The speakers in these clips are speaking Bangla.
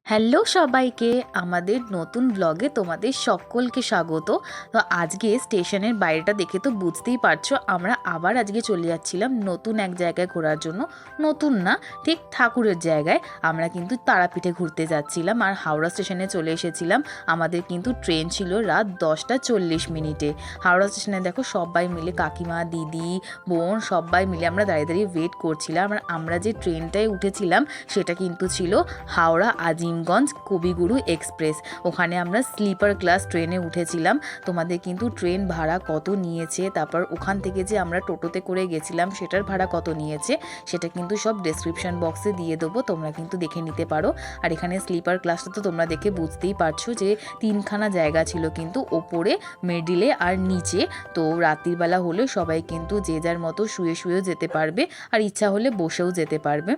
হ্যালো সবাইকে, আমাদের নতুন ব্লগে তোমাদের সকলকে স্বাগত। তো আজকে স্টেশনের বাইরেটা দেখে তো বুঝতেই পারছো, আমরা আবার আজকে চলে যাচ্ছিলাম নতুন এক জায়গায় ঘোরার জন্য। নতুন না, ঠিক ঠাকুরের জায়গায়। আমরা কিন্তু তারাপীঠে ঘুরতে যাচ্ছিলাম আর হাওড়া স্টেশনে চলে এসেছিলাম। আমাদের কিন্তু ট্রেন ছিল রাত 10:40 হাওড়া স্টেশনে দেখো সবাই মিলে, কাকিমা, দিদি, বোন সবাই মিলে আমরা দাঁড়িয়ে দাঁড়িয়ে ওয়েট করছিলাম। আর আমরা যে ট্রেনটায় উঠেছিলাম সেটা কিন্তু ছিল হাওড়া আজিমগঞ্জ কবিগুরু এক্সপ্রেস। ওখানে আমরা স্লিপার ক্লাস ট্রেনে উঠেছিলাম। তোমাদের কিন্তু ট্রেন ভাড়া কত নিয়েছে, তারপর ওখান থেকে যে আমরা টোটোতে করে গেছিলাম সেটার ভাড়া কত নিয়েছে, সেটা কিন্তু সব ডেসক্রিপশন বক্সে দিয়ে দেবো, তোমরা কিন্তু দেখে নিতে পারো। আর এখানে স্লিপার ক্লাসটা তো তোমরা দেখে বুঝতেই পারছো যে 3খানা জায়গা ছিল, কিন্তু ওপরে, মিডিলে আর নিচে। তো রাত্রিবেলা হলে সবাই কিন্তু যে যার মতো শুয়ে শুয়েও যেতে পারবে, আর ইচ্ছা হলে বসেও যেতে পারবে।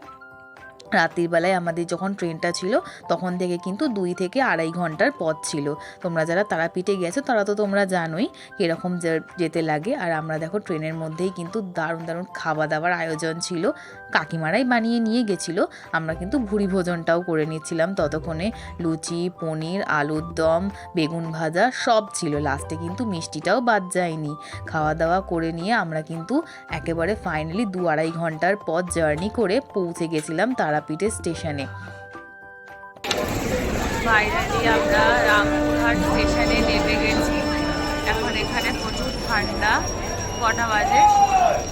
রাত্রির বেলায় আমাদের যখন ট্রেনটা ছিল তখন থেকে কিন্তু 2 থেকে আড়াই ঘন্টার পথ ছিল। তোমরা যারা তারাপীঠে গেছো তারা তো তোমরা জানোই কীরকম যেতে লাগে। আর আমরা দেখো ট্রেনের মধ্যেই কিন্তু দারুণ দারুণ খাওয়া দাওয়ার আয়োজন ছিল, কাকিমারাই বানিয়ে নিয়ে গেছিলো। আমরা কিন্তু ভুরি ভোজনটাও করে নিচ্ছিলাম ততক্ষণে। লুচি, পনির, আলুর দম, বেগুন ভাজা সব ছিল। লাস্টে কিন্তু মিষ্টিটাও বাদ যায়নি। খাওয়া দাওয়া করে নিয়ে আমরা কিন্তু একেবারে ফাইনালি 2-2.5 ঘন্টার পথ জার্নি করে পৌঁছে গেছিলাম তারাপীঠে স্টেশনে। ফাইনালি আমরা রামপুরহাট স্টেশনে নেমে গেছি। এখন এখানে প্রচুর ঠান্ডা। কটা বাজে?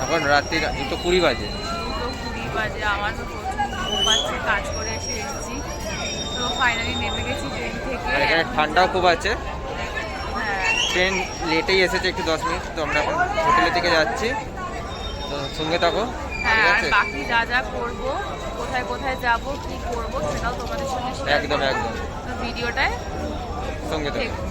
এখন রাত্রি 2:20 বাজে। 2:20 বাজে। আমার তো প্রচুর ঘুম পাচ্ছে, কাজ করে এসেছি। তো ফাইনালি নেমে গেছি ট্রেন থেকে। এখানে ঠান্ডাও খুব আছে। হ্যাঁ, ট্রেন লেটেই এসেছে একটু 10 মিনিট। তো আমরা এখন হোটেলের দিকে যাচ্ছি, তো সঙ্গে থাকো। হ্যাঁ, আর বাকি যা যা করবো, কোথায় কোথায় যাব, কি করব, সেটাও তোমাদের সঙ্গে শেয়ার একদম করব। একদম তো ভিডিওটায় সঙ্গে থাকো।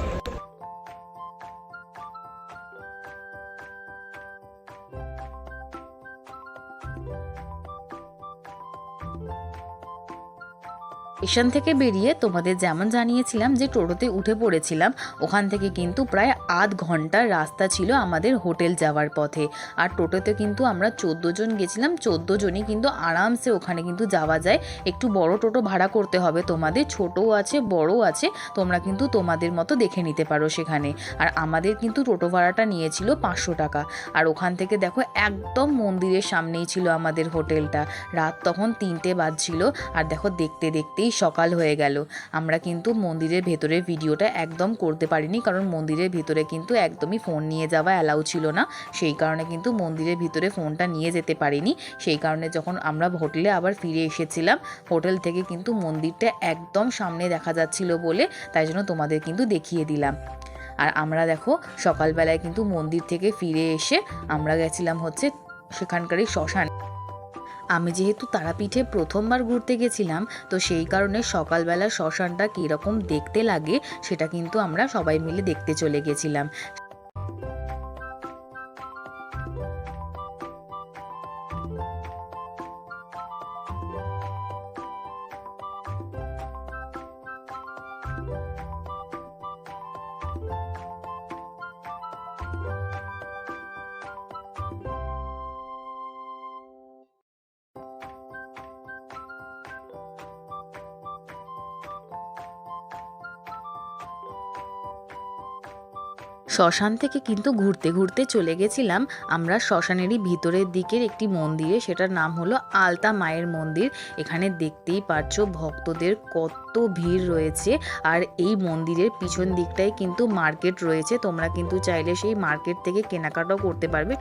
স্টেশন থেকে বেরিয়ে তোমাদের যেমন জানিয়েছিলাম যে টোটোতে উঠে পড়েছিলাম, ওখান থেকে কিন্তু প্রায় আধ ঘন্টার রাস্তা ছিল আমাদের হোটেল যাওয়ার পথে। আর টোটোতে কিন্তু আমরা 14 জন গেছিলাম। 14 জনই কিন্তু আরামসে ওখানে কিন্তু যাওয়া যায়। একটু বড় টোটো ভাড়া করতে হবে তোমাদের, ছোটও আছে বড়ও আছে, তোমরা কিন্তু তোমাদের মতো দেখে নিতে পারো সেখানে। আর আমাদের কিন্তু টোটো ভাড়াটা নিয়েছিল 500 টাকা। আর ওখান থেকে দেখো একদম মন্দিরের সামনেই ছিল আমাদের হোটেলটা। রাত তখন 3টে বাজছিল। আর দেখো দেখতে দেখতেই সকাল হয়ে গেল। আমরা কিন্তু মন্দিরের ভেতরের ভিডিওটা একদম করতে পারিনি, কারণ মন্দিরের ভিতরে কিন্তু একদমই ফোন নিয়ে যাওয়া অ্যালাউ ছিল না। সেই কারণে কিন্তু মন্দিরের ভিতরে ফোনটা নিয়ে যেতে পারিনি। সেই কারণে যখন আমরা হোটেলে আবার ফিরে এসেছিলাম, হোটেল থেকে কিন্তু মন্দিরটা একদম সামনে দেখা যাচ্ছিল বলে তাই জন্য তোমাদের কিন্তু দেখিয়ে দিলাম। আর আমরা দেখো সকালবেলায় কিন্তু মন্দির থেকে ফিরে এসে আমরা গেছিলাম হচ্ছে সেখানকারই শ্মশান। আমি যেহেতু তারাপীঠে প্রথমবার ঘুরতে গেছিলাম, তো সেই কারণে সকালবেলা শ্মশানটা কীরকম দেখতে লাগে সেটা কিন্তু আমরা সবাই মিলে দেখতে চলে গেছিলাম। শ্মশান থেকে কিন্তু ঘুরতে ঘুরতে চলে গেছিলাম আমরা শ্মশানেরই ভিতরের দিকের একটি মন্দিরে, সেটার নাম হলো আলতা মায়ের মন্দির। এখানে দেখতেই পাচ্ছো ভক্তদের কত ভিড় রয়েছে। আর এই মন্দিরের পিছন দিকটায় কিন্তু মার্কেট রয়েছে, তোমরা কিন্তু চাইলে সেই মার্কেট থেকে কেনাকাটাও করতে পারবে।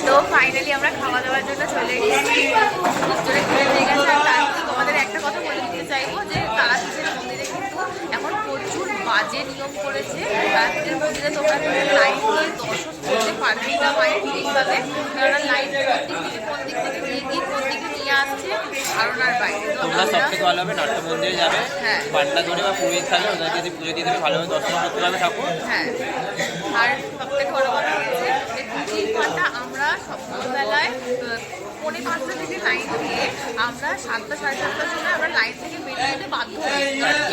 তো ফাইনালি আমরা খাওয়া দাওয়ার জন্য চলে এসেছি। তোমাদের একটা কথা বলে দিতে চাইবো যে তারাপীঠের মন্দিরে কিন্তু এখন প্রচুর বাজে নিয়ম করেছে। তারাপীঠের মন্দিরে তোমরা লাইন দিয়ে দর্শন করতে পারবেই না মায়ের ঠিকভাবে, কারণ লাইন কোন দিক থেকে নিয়ে গিয়ে কোন দিকে নিয়ে আসছে ধারণার বাইরে। তোমরা সবথেকে ভালো হবে নাট্য মন্দিরে যাবে, পান্ডা ধরে বা পুরোহিত থাকবে, ওদের যদি পুজো দিয়ে দেবে ভালোভাবে দর্শন করতে পারবে ঠাকুর। হ্যাঁ, আর সবথেকে বড় কথা হচ্ছে যে 2-3 ঘন্টা আমরা সকালবেলায় 4:45 থেকে লাইন দিয়ে আমরা 7টা সাড়ে 7টার সময় আমরা লাইন থেকে বেরিয়ে যেতে বাধ্য হই।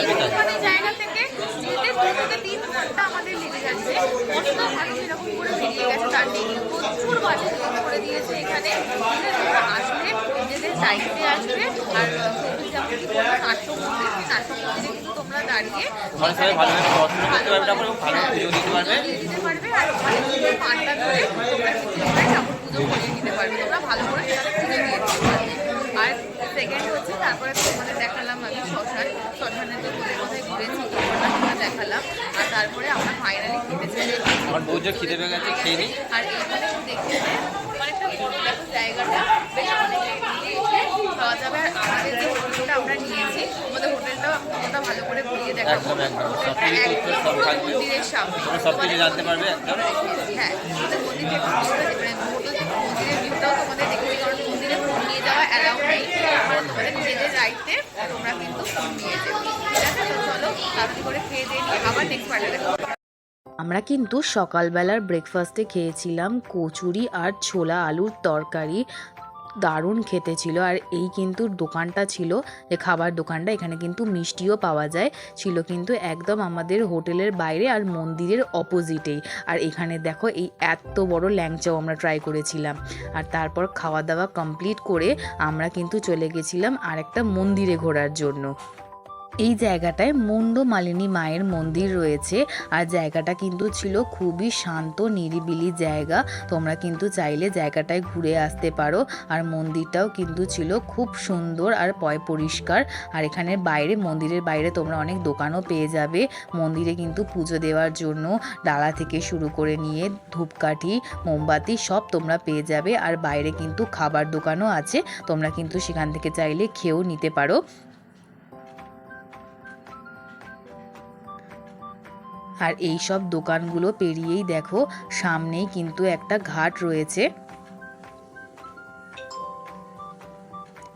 একটুখানি জায়গা থেকে যেতে 2 থেকে 3 ঘন্টা আমাদের লেগে যাচ্ছে। কত মানুষ এরকম করে বেরিয়ে গেছে তার নেই। প্রচুর বাজে করে দিয়েছে এখানে। তোমরা আসলে নিজেদের দায়িত্বে আসবে। আর যেমন সম্পূর্ণ নাট্য মন্দির, সেই নাট্য মন্দিরে কিন্তু তোমরা দাঁড়িয়ে ওখানে সবাই ভালোভাবে দর্শন করতে পারবে, তারপরে ভালো পুজো দিতে পারবে। দিতে পারবে আর ওখানে পুজোর পান্ডা ধরে তোমরা কিন্তু ওখানে ঠাকুর পুজো করিয়ে দিতে পারবে, তোমরা ভালো করে সেখানে পুজো দিয়ে দিতে পারবে। আর সেকেন্ড হচ্ছে তারপরে তোমাদের দেখালাম আমি শ্মশানে তো কোথায় কোথায় ঘুরেছি তোমরা সেটা দেখালাম। আর তারপরে আমরা ফাইনালি খেতে চলে এসেছি। আমার বউ যে খিদে পেয়ে গেছে, খেয়ে নিই। আর এইখানে দেখতে অনেকটা বড় দেখো জায়গাটা, বেশ অনেক এসে খাওয়া যাবে। আর আমাদের যে হোটেলটা আমরা নিয়েছি, আমাদের হোটেলটা তোমরা ভালো করে ঘুরিয়ে দেখাবো। একদম একদম সব হোটেলটা কিছু একদম সব পুরো থাকবে, মন্দিরের সামনে, তোমরা সব কিছু জানতে পারবে একদম। হ্যাঁ আমাদের মন্দিরের মন্দিরের ভিউটাও তোমাদের দেখতে, কারণ মন্দিরে ফোন নিয়ে যাওয়া অ্যালাউ নেই, তোমাদের নিজেদের রাইটে তোমরা কিন্তু ফোন নিয়ে যাবে। ঠিক আছে, তো চলো তাড়াতাড়ি করে খেয়ে দিয়ে নিয়ে আবার নেক্সট পার্টে দেখো। আমরা কিন্তু সকালবেলার ব্রেকফাস্টে খেয়েছিলাম কচুরি আর ছোলা আলুর তরকারি, দারুণ খেতে ছিল। আর এই কিন্তু দোকানটা ছিল, যে খাবার দোকানটা, এখানে কিন্তু মিষ্টিও পাওয়া যায়, ছিল কিন্তু একদম আমাদের হোটেলের বাইরে আর মন্দিরের অপোজিটেই। আর এখানে দেখো এই এত বড় ল্যাংচাও আমরা ট্রাই করেছিলাম। আর তারপর খাওয়া দাওয়া কমপ্লিট করে আমরা কিন্তু চলে গেছিলাম আর একটা মন্দিরে ঘোরার জন্য। এই জায়গাটায় মুন্ডমালিনী মায়ের মন্দির রয়েছে, আর জায়গাটা কিন্তু ছিল খুবই শান্ত নিরিবিলি জায়গা। তোমরা কিন্তু চাইলে জায়গাটায় ঘুরে আসতে পারো। আর মন্দিরটাও কিন্তু ছিল খুব সুন্দর আর পরিষ্কার। আর এখানে বাইরে, মন্দিরের বাইরে তোমরা অনেক দোকানও পেয়ে যাবে। মন্দিরে কিন্তু পুজো দেওয়ার জন্য ডালা থেকে শুরু করে নিয়ে ধূপকাঠি, মোমবাতি সব তোমরা পেয়ে যাবে। আর বাইরে কিন্তু খাবার দোকানও আছে, তোমরা কিন্তু সেখান থেকে চাইলে খেয়েও নিতে পারো। আর এই সব দোকানগুলো পেরিয়েই দেখো সামনেই কিন্তু একটা ঘাট রয়েছে।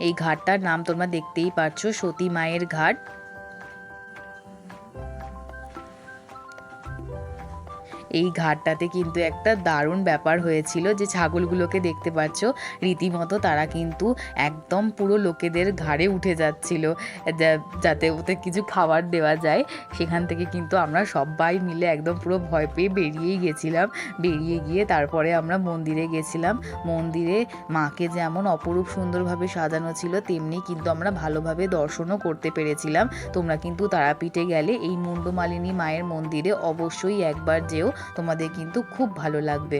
এই ঘাটটার নাম তোমরা দেখতেই পাচ্ছ, সতী মায়ের ঘাট। এই ঘাটটাতে কিন্তু একটা দারুণ ব্যাপার হয়েছিল, যে ছাগলগুলোকে দেখতে পাচ্ছ রীতিমতো তারা কিন্তু একদম পুরো লোকেদের ঘাড়ে উঠে যাচ্ছিল, যাতে ওতে কিছু খাবার দেওয়া যায়। সেখান থেকে কিন্তু আমরা সবাই মিলে একদম পুরো ভয় পেয়ে বেরিয়েই গেছিলাম। বেরিয়ে গিয়ে তারপরে আমরা মন্দিরে গেছিলাম। মন্দিরে মাকে যেমন অপরূপ সুন্দরভাবে সাজানো ছিল, তেমনি কিন্তু আমরা ভালোভাবে দর্শনও করতে পেরেছিলাম। তোমরা কিন্তু তারাপীঠে গেলে এই মুন্ডমালিনী মায়ের মন্দিরে অবশ্যই একবার যেও, তোমাদের কিন্তু খুব ভালো লাগবে।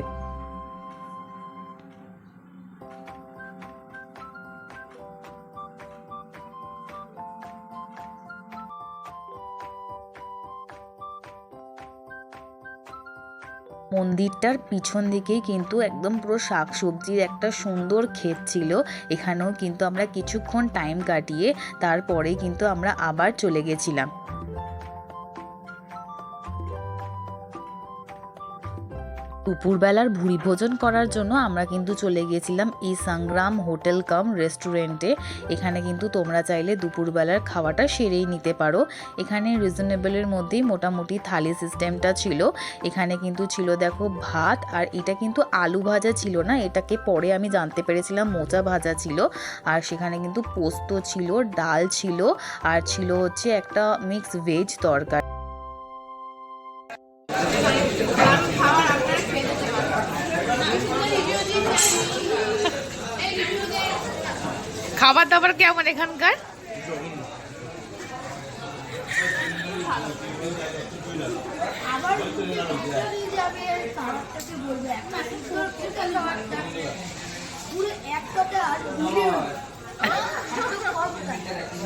মন্দিরটার পিছন দিকেই কিন্তু একদম পুরো শাকসবজির একটা সুন্দর ক্ষেত ছিল। এখানেও কিন্তু আমরা কিছুক্ষণ টাইম কাটিয়ে তারপরে কিন্তু আমরা আবার চলে গেছিলাম। দুপুরবেলার ভুরি ভোজন করার জন্য আমরা কিন্তু চলে গিয়েছিলাম এই সংগ্রাম হোটেল কাম রেস্টুরেন্টে। এখানে কিন্তু তোমরা চাইলে দুপুরবেলার খাওয়াটা সেরেই নিতে পারো। এখানে রিজনেবলের মধ্যেই মোটামুটি থালি সিস্টেমটা ছিল। এখানে কিন্তু ছিল দেখো ভাত, আর এটা কিন্তু আলু ভাজা ছিল না, এটাকে পরে আমি জানতে পেরেছিলাম মোচা ভাজা ছিল। আর সেখানে কিন্তু পোস্ত ছিল, ডাল ছিল, আর ছিল হচ্ছে একটা মিক্স ভেজ তরকারি। খাবার দাবার কেমন এখানকার?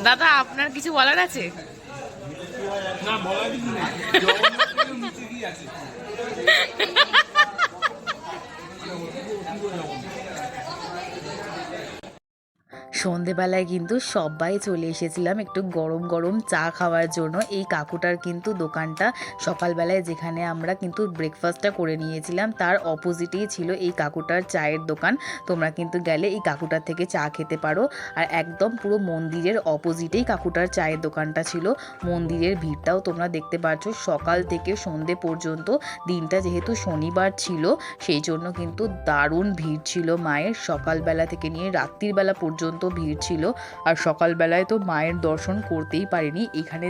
দাদা আপনার কিছু বলার আছে? না, বলার কিছু নেই। সন্ধেবেলায় কিন্তু সবাই চলে এসেছিলাম একটু গরম গরম চা খাওয়ার জন্য। এই কাকুটার কিন্তু দোকানটা, সকালবেলায় যেখানে আমরা কিন্তু ব্রেকফাস্টটা করে নিয়েছিলাম তার অপোজিটেই ছিল এই কাকুটার চায়ের দোকান। তোমরা কিন্তু গেলে এই কাকুটার থেকে চা খেতে পারো। আর একদম পুরো মন্দিরের অপোজিটেই কাকুটার চায়ের দোকানটা ছিল। মন্দিরের ভিড়টাও তোমরা দেখতে পাচ্ছ, সকাল থেকে সন্ধে পর্যন্ত। দিনটা যেহেতু শনিবার ছিল সেই জন্য কিন্তু দারুণ ভিড় ছিল মায়ের, সকালবেলা থেকে নিয়ে রাত্রির বেলা পর্যন্ত ভিড় ছিল। আর সকালবেলায় তো মায়ের দর্শন করতেই পারিনি। এখানে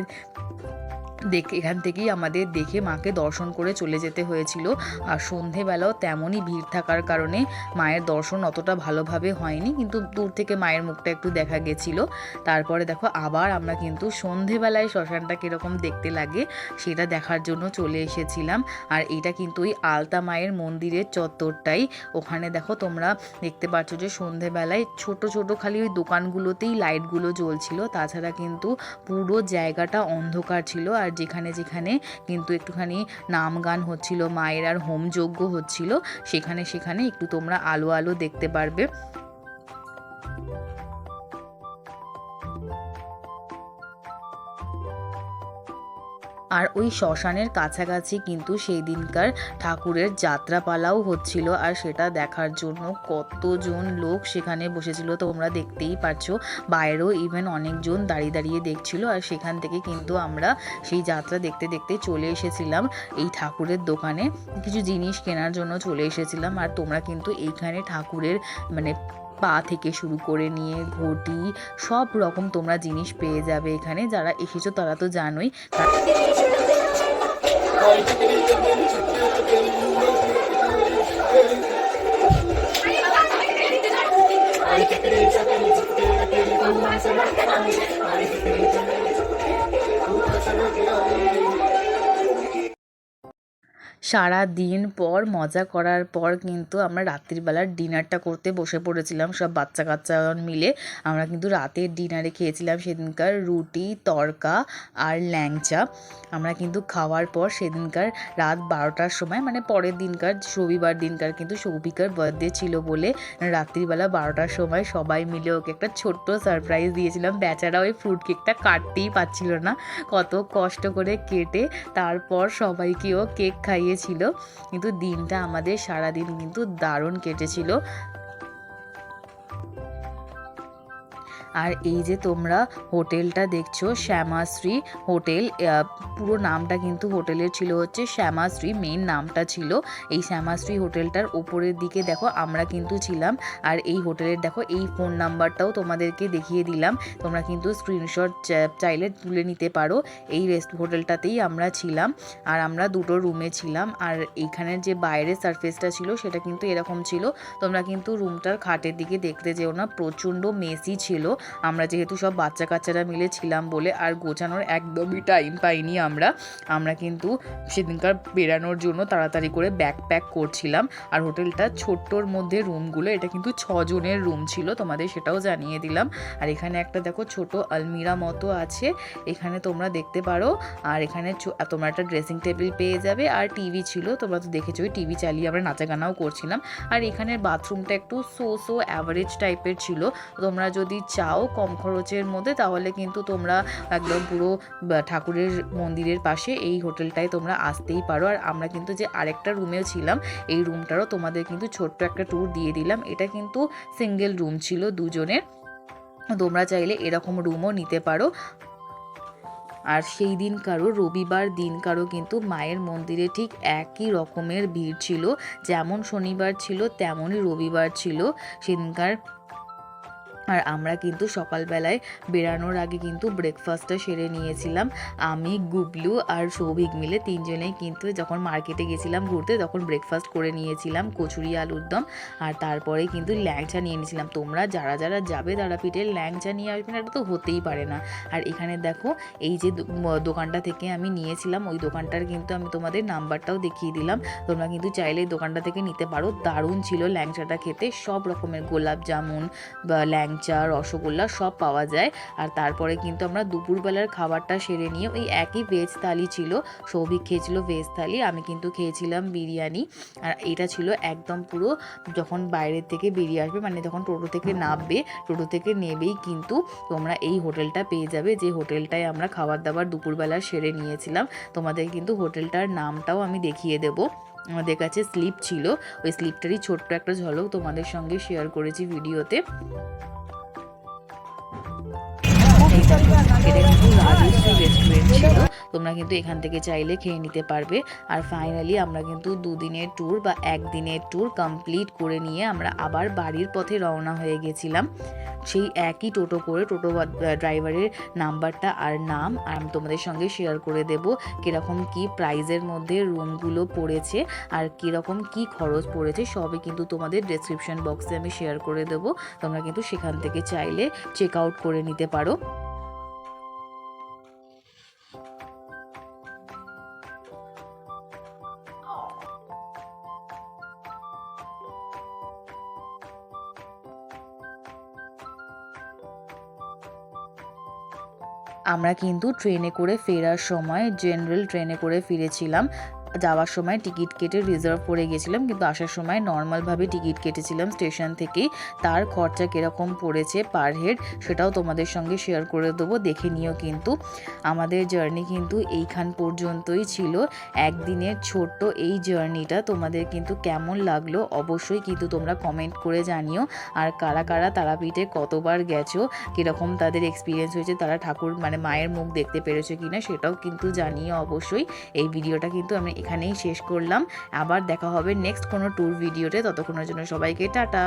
এখান থেকেই আমাদের দেখে মাকে দর্শন করে চলে যেতে হয়েছিল। আর সন্ধেবেলাও তেমনই ভিড় থাকার কারণে মায়ের দর্শন অতটা ভালোভাবে হয়নি, কিন্তু দূর থেকে মায়ের মুখটা একটু দেখা গেছিলো। তারপরে দেখো আবার আমরা কিন্তু সন্ধেবেলায় শ্মশানটা কীরকম দেখতে লাগে সেটা দেখার জন্য চলে এসেছিলাম। আর এটা কিন্তু ওই আলতা মায়ের মন্দিরের চত্বরটাই। ওখানে দেখো তোমরা দেখতে পাচ্ছ যে সন্ধেবেলায় ছোট ছোট খালি ওই দোকানগুলোতেই লাইটগুলো জ্বলছিল, তাছাড়া কিন্তু পুরো জায়গাটা অন্ধকার ছিল। আর যেখানে যেখানে কিন্তু একটুখানি নাম গান হচ্ছিল মায়ের আর হোম যজ্ঞ হচ্ছিল, সেখানে সেখানে একটু তোমরা আলো আলো দেখতে পারবে। আর ওই শ্মশানের কাছাকাছি কিন্তু সেই দিনকার ঠাকুরের যাত্রাপালাও হচ্ছিল, আর সেটা দেখার জন্য কতজন লোক সেখানে বসেছিল তোমরা দেখতেই পাচ্ছ। বাইরেও ইভেন অনেকজন দাঁড়িয়ে দাঁড়িয়ে দেখছিল। আর সেখান থেকে কিন্তু আমরা সেই যাত্রা দেখতে দেখতে চলে এসেছিলাম এই ঠাকুরের দোকানে, কিছু জিনিস কেনার জন্য চলে এসেছিলাম। আর তোমরা কিন্তু এইখানে ঠাকুরের মানে পা থেকে শুরু করে নিয়ে ঘটি সব রকম তোমরা জিনিস পেয়ে যাবে এখানে। যারা এসেছো তারা তো জানোই। সারা দিন পর মজা করার পর কিন্তু আমরা রাত্রিবেলার ডিনারটা করতে বসে পড়েছিলাম সব বাচ্চা কাচ্চা মিলে। আমরা কিন্তু রাতের ডিনারে খেয়েছিলাম সেদিনকার রুটি, তড়কা আর ল্যাংচা। আমরা কিন্তু খাওয়ার পর সেদিনকার রাত 12টার সময়, মানে পরের দিনকার রবিবার দিনকার কিন্তু সৌভিকার বার্থডে ছিল বলে রাত্রিবেলা 12টার সময় সবাই মিলে ওকে একটা ছোট্ট সারপ্রাইজ দিয়েছিলাম। বেচারা ওই ফ্রুট কেকটা কাটতেই পারছিল না, কত কষ্ট করে কেটে তারপর সবাইকে ও কেক খাইয়েছিল। কিন্তু দিনটা আমাদের সারাদিন কিন্তু দারুণ কেটেছিল। আর এই যে তোমরা হোটেলটা দেখছো শ্যামাশ্রী হোটেল, পুরো নামটা কিন্তু হোটেলের ছিল হচ্ছে শ্যামাশ্রী, মেইন নামটা ছিল। এই শ্যামাশ্রী হোটেলটার ওপরের দিকে দেখো আমরা কিন্তু ছিলাম। আর এই হোটেলের দেখো এই ফোন নাম্বারটাও তোমাদেরকে দেখিয়ে দিলাম, তোমরা কিন্তু স্ক্রিনশট চাইলে তুলে নিতে পারো। এই হোটেলটাতেই আমরা ছিলাম, আর আমরা দুটো রুমে ছিলাম। আর এইখানের যে বাইরের সারফেসটা ছিল সেটা কিন্তু এরকম ছিল। তোমরা কিন্তু রুমটার খাটের দিকে দেখতে যেও না, প্রচণ্ড মেসি ছিল। আমরা যেহেতু সব বাচ্চা কাচ্চারা মিলে ছিলাম বলে আর গোছানোর একদমই টাইম পাইনি। আমরা কিন্তু সেদিনকার বেরানোর জন্য তাড়াতাড়ি করে ব্যাগ প্যাক করছিলাম। আর হোটেলটা ছোট্টর মধ্যে রুমগুলো, এটা কিন্তু 6 জনের রুম ছিল, তোমাদের সেটাও জানিয়ে দিলাম। আর এখানে একটা দেখো ছোট আলমিরা মতো আছে, এখানে তোমরা দেখতে পারো। আর এখানে তোমরা একটা ড্রেসিং টেবিল পেয়ে যাবে। আর টিভি ছিল, তোমরা তো দেখেছো টিভি চালিয়ে আমরা নাচা গানাও করছিলাম। আর এখানের বাথরুমটা একটু সো অ্যাভারেজ টাইপের ছিল। তোমরা যদি চাও কম খরচের মধ্যে তাহলে কিন্তু তোমরা একদম পুরো ঠাকুরের মন্দিরের পাশে এই হোটেলটায় তোমরা আসতেই পারো। আর আমরা কিন্তু যে আরেকটা রুমেও ছিলাম, এই রুমটারও তোমাদের কিন্তু ছোট্ট একটা ট্যুর দিয়ে দিলাম। এটা কিন্তু সিঙ্গেল রুম ছিল দুজনের, তোমরা চাইলে এরকম রুমও নিতে পারো। আর সেই দিনকারও রবিবার দিনকারও কিন্তু মায়ের মন্দিরে ঠিক একই রকমের ভিড় ছিল, যেমন শনিবার ছিল তেমনই রবিবার ছিল সেদিনকার। আর আমরা কিন্তু সকালবেলায় বেরানোর আগে কিন্তু ব্রেকফাস্টটা সেরে নিয়েছিলাম। আমি, গুবলু আর সৌভিক মিলে 3 জনেই কিন্তু যখন মার্কেটে গেছিলাম ঘুরতে তখন ব্রেকফাস্ট করে নিয়েছিলাম কচুরি আলুর দম। আর তারপরে কিন্তু ল্যাংচা নিয়ে নিয়েছিলাম। তোমরা যারা যারা যাবে তারাপীঠে ল্যাংচা নিয়ে আসবে না, এটা তো হতেই পারে না। আর এখানে দেখো এই যে দোকানটা থেকে আমি নিয়েছিলাম, ওই দোকানটার কিন্তু আমি তোমাদের নাম্বারটাও দেখিয়ে দিলাম। তোমরা কিন্তু চাইলে এই দোকানটা থেকে নিতে পারো। দারুণ ছিল ল্যাংচাটা খেতে, সব রকমের গোলাপ জামুন বা ল্যাংচা, রসগোল্লা সব পাওয়া যায়। আর তারপরে কিন্তু আমরা দুপুরবেলার খাবারটা সেরে নিয়ে ওই একই ভেজ থালি ছিল, সৌভিক খেয়েছিল ভেজ থালি, আমি কিন্তু খেয়েছিলাম বিরিয়ানি। আর এটা ছিল একদম পুরো যখন বাইরের থেকে বেরিয়ে আসবে, মানে যখন টোটো থেকে নামবে, টোটো থেকে নেবেই কিন্তু তোমরা এই হোটেলটা পেয়ে যাবে, যে হোটেলটায় আমরা খাবার দাবার দুপুরবেলা সেরে নিয়েছিলাম। তোমাদের কিন্তু হোটেলটার নামটাও আমি দেখিয়ে দেবো। আমাদের কাছে স্লিপ ছিল, ওই স্লিপটারই ছোট্ট একটা ঝলক তোমাদের সঙ্গে শেয়ার করেছি ভিডিওতে। এটা কিন্তু রাজশ্রী রেস্টুরেন্ট ছিল। তোমরা কিন্তু এখান থেকে চাইলে খেয়ে নিতে পারবে। আর ফাইনালি আমরা কিন্তু 2 দিনের ট্যুর বা 1 দিনের ট্যুর কমপ্লিট করে নিয়ে আমরা আবার বাড়ির পথে রওনা হয়ে গেছিলাম। সেই একই টোটো করে, টোটো ড্রাইভারের নাম্বারটা আর নাম আমি তোমাদের সঙ্গে শেয়ার করে দেব, কীরকম কি প্রাইজের মধ্যে রুমগুলো পড়েছে আর কীরকম কি খরচ পড়েছে সবই কিন্তু তোমাদের ডেসক্রিপশন বক্সে আমি শেয়ার করে দেবো। তোমরা কিন্তু সেখান থেকে চাইলে চেক আউট করে নিতে পারো। আমরা কিন্তু ট্রেনে করে ফেরার সময় জেনারেল ট্রেনে করে ফিরেছিলাম। যাওয়ার সময় টিকিট কেটে রিজার্ভ করে গেছিলাম, কিন্তু আসার সময় নর্মালভাবে টিকিট কেটেছিলাম স্টেশন থেকেই। তার খরচা কীরকম পড়েছে পার হেড সেটাও তোমাদের সঙ্গে শেয়ার করে দেবো, দেখে নিও। কিন্তু আমাদের জার্নি কিন্তু এইখান পর্যন্তই ছিল, একদিনের ছোট্ট এই জার্নিটা। তোমাদের কিন্তু কেমন লাগলো অবশ্যই কিন্তু তোমরা কমেন্ট করে জানিও। আর কারা কারা তারাপীঠে কতবার গেছো, কীরকম তাদের এক্সপিরিয়েন্স হয়েছে, তারা ঠাকুর মানে মায়ের মুখ দেখতে পেরেছো কিনা সেটাও কিন্তু জানিও অবশ্যই। এই ভিডিওটা কিন্তু আমি এখানেই শেষ করলাম। আবার দেখা হবে নেক্সট কোনো ট্যুর ভিডিওতে, ততক্ষণের জন্য সবাইকে টাটা।